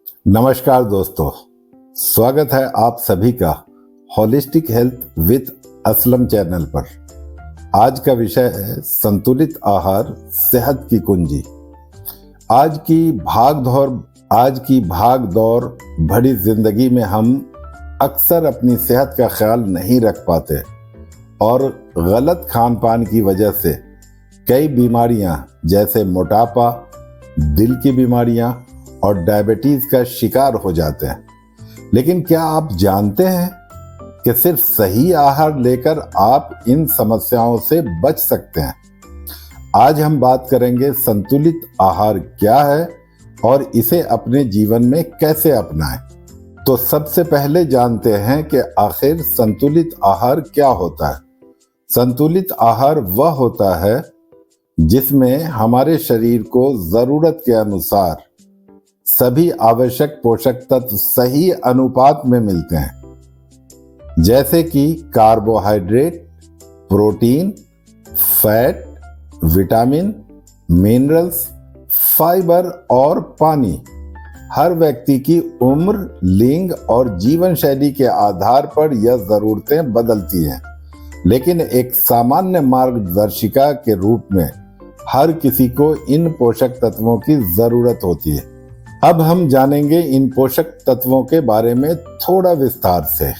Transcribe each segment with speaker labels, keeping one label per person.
Speaker 1: नमस्कार दोस्तों, स्वागत है आप सभी का holistic health with Aslam channel पर। आज का विषय है संतुलित आहार, सेहत की कुंजी। आज की भाग दौड़ भरी जिंदगी में हम अक्सर अपनी सेहत का ख्याल नहीं रख पाते और गलत खान पान की वजह से कई बीमारियां जैसे मोटापा, दिल की बीमारियां और डायबिटीज का शिकार हो जाते हैं। लेकिन क्या आप जानते हैं कि सिर्फ सही आहार लेकर आप इन समस्याओं से बच सकते हैं? आज हम बात करेंगे संतुलित आहार क्या है और इसे अपने जीवन में कैसे अपनाएं। तो सबसे पहले जानते हैं कि आखिर संतुलित आहार क्या होता है। संतुलित आहार वह होता है जिसमें हमारे शरीर को जरूरत के अनुसार सभी आवश्यक पोषक तत्व सही अनुपात में मिलते हैं, जैसे कि carbohydrate, protein, fat, vitamin, minerals, fibre और पानी। हर व्यक्ति की उम्र, लिंग और जीवन शैली के आधार पर यह जरूरतें बदलती हैं, लेकिन एक सामान्य मार्गदर्शिका के रूप में हर किसी को इन पोषक तत्वों की जरूरत होती है। अब हम जानेंगे इन पोषक तत्वों के बारे में थोड़ा विस्तार से।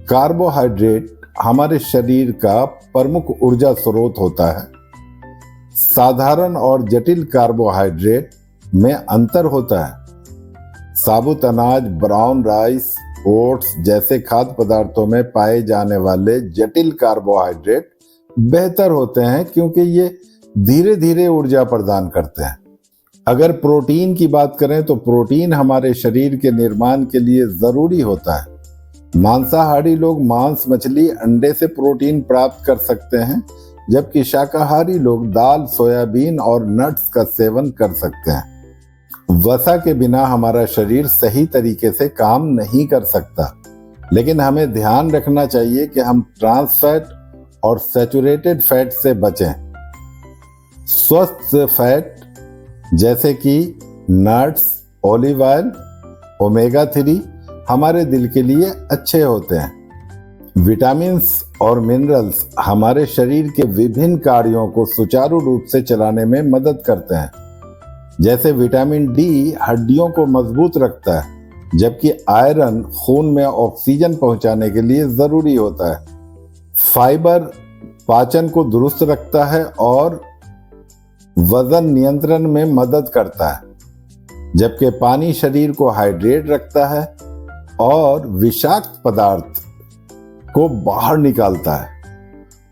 Speaker 1: कार्बोहाइड्रेट हमारे शरीर का प्रमुख ऊर्जा स्रोत होता है। साधारण और जटिल कार्बोहाइड्रेट में अंतर होता है। साबुत अनाज, ब्राउन राइस, ओट्स जैसे खाद्य पदार्थों में पाए जाने वाले जटिल कार्बोहाइड्रेट बेहतर होते हैं क्योंकि ये धीरे धीरे ऊर्जा प्रदान करते हैं। अगर प्रोटीन की बात करें तो प्रोटीन हमारे शरीर के निर्माण के लिए जरूरी होता है। मांसाहारी लोग मांस, मछली, अंडे से प्रोटीन प्राप्त कर सकते हैं, जबकि शाकाहारी लोग दाल, सोयाबीन और नट्स का सेवन कर सकते हैं। वसा के बिना हमारा शरीर सही तरीके से काम नहीं कर सकता, लेकिन हमें ध्यान रखना चाहिए कि हम ट्रांस फैट और सैचुरेटेड फैट से बचें। स्वस्थ फैट जैसे कि नट्स, ऑलिव ऑयल, ओमेगा 3 हमारे दिल के लिए अच्छे होते हैं। विटामिन्स और मिनरल्स हमारे शरीर के विभिन्न कार्यों को सुचारू रूप से चलाने में मदद करते हैं। जैसे विटामिन डी हड्डियों को मजबूत रखता है, जबकि आयरन खून में ऑक्सीजन पहुंचाने के लिए जरूरी होता है। फाइबर पाचन को दुरुस्त रखता है और वजन नियंत्रण में मदद करता है, जबकि पानी शरीर को हाइड्रेट रखता है और विषाक्त पदार्थ को बाहर निकालता है।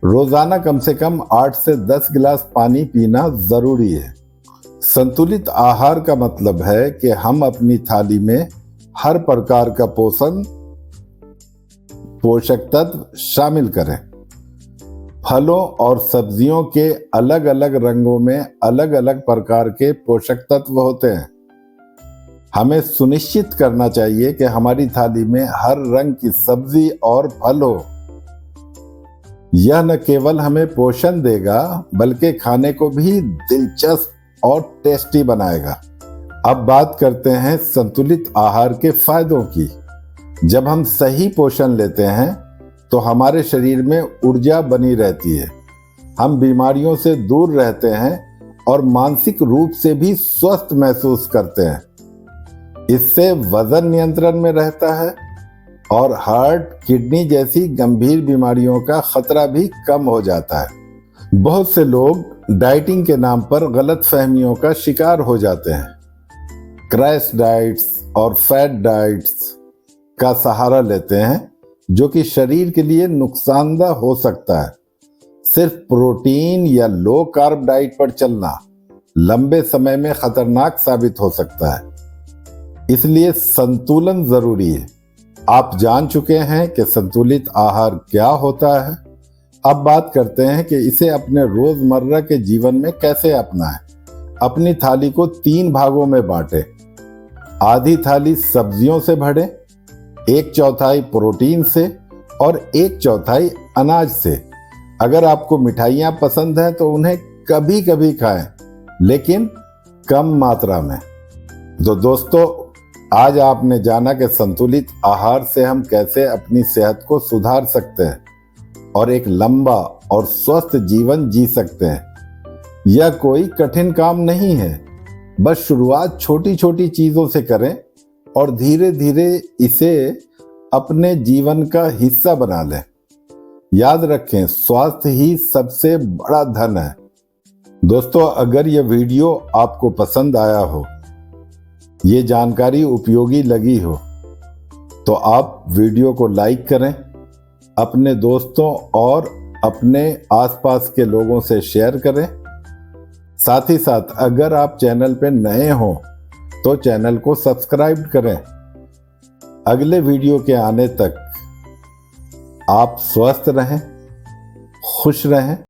Speaker 1: रोजाना कम से कम 8 से 10 गिलास पानी पीना जरूरी है। संतुलित आहार का मतलब है कि हम अपनी थाली में हर प्रकार का पोषक तत्व शामिल करें। फलों और सब्जियों के अलग अलग रंगों में अलग अलग प्रकार के पोषक तत्व होते हैं। हमें सुनिश्चित करना चाहिए कि हमारी थाली में हर रंग की सब्जी और फल हो। यह न केवल हमें पोषण देगा, बल्कि खाने को भी दिलचस्प और टेस्टी बनाएगा। अब बात करते हैं संतुलित आहार के फायदों की। जब हम सही पोषण लेते हैं तो हमारे शरीर में ऊर्जा बनी रहती है, हम बीमारियों से दूर रहते हैं और मानसिक रूप से भी स्वस्थ महसूस करते हैं। इससे वजन नियंत्रण में रहता है और हार्ट, किडनी जैसी गंभीर बीमारियों का खतरा भी कम हो जाता है। बहुत से लोग डाइटिंग के नाम पर गलत फहमियों का शिकार हो जाते हैं। क्रैश डाइट्स और फैट डाइट्स का सहारा लेते हैं, जो कि शरीर के लिए नुकसानदेह हो सकता है। सिर्फ प्रोटीन या लो कार्ब डाइट पर चलना लंबे समय में खतरनाक साबित हो सकता है। इसलिए संतुलन जरूरी है। आप जान चुके हैं कि संतुलित आहार क्या होता है। अब बात करते हैं कि इसे अपने रोजमर्रा के जीवन में कैसे अपनाएं। अपनी थाली को 3 भागों में बांटें। आधी थाली सब्जियों से भरें, 1/4 प्रोटीन से और 1/4 अनाज से। अगर आपको मिठाइयाँ पसंद है तो उन्हें कभी कभी खाएं, लेकिन कम मात्रा में। तो दोस्तों, आज आपने जाना कि संतुलित आहार से हम कैसे अपनी सेहत को सुधार सकते हैं और एक लंबा और स्वस्थ जीवन जी सकते हैं। यह कोई कठिन काम नहीं है, बस शुरुआत छोटी छोटी चीजों से करें और धीरे धीरे इसे अपने जीवन का हिस्सा बना लें। याद रखें, स्वास्थ्य ही सबसे बड़ा धन है। दोस्तों, अगर यह वीडियो आपको पसंद आया हो, ये जानकारी उपयोगी लगी हो, तो आप वीडियो को लाइक करें, अपने दोस्तों और अपने आसपास के लोगों से शेयर करें। साथ ही साथ अगर आप चैनल पर नए हो तो चैनल को सब्सक्राइब करें। अगले वीडियो के आने तक आप स्वस्थ रहें, खुश रहें।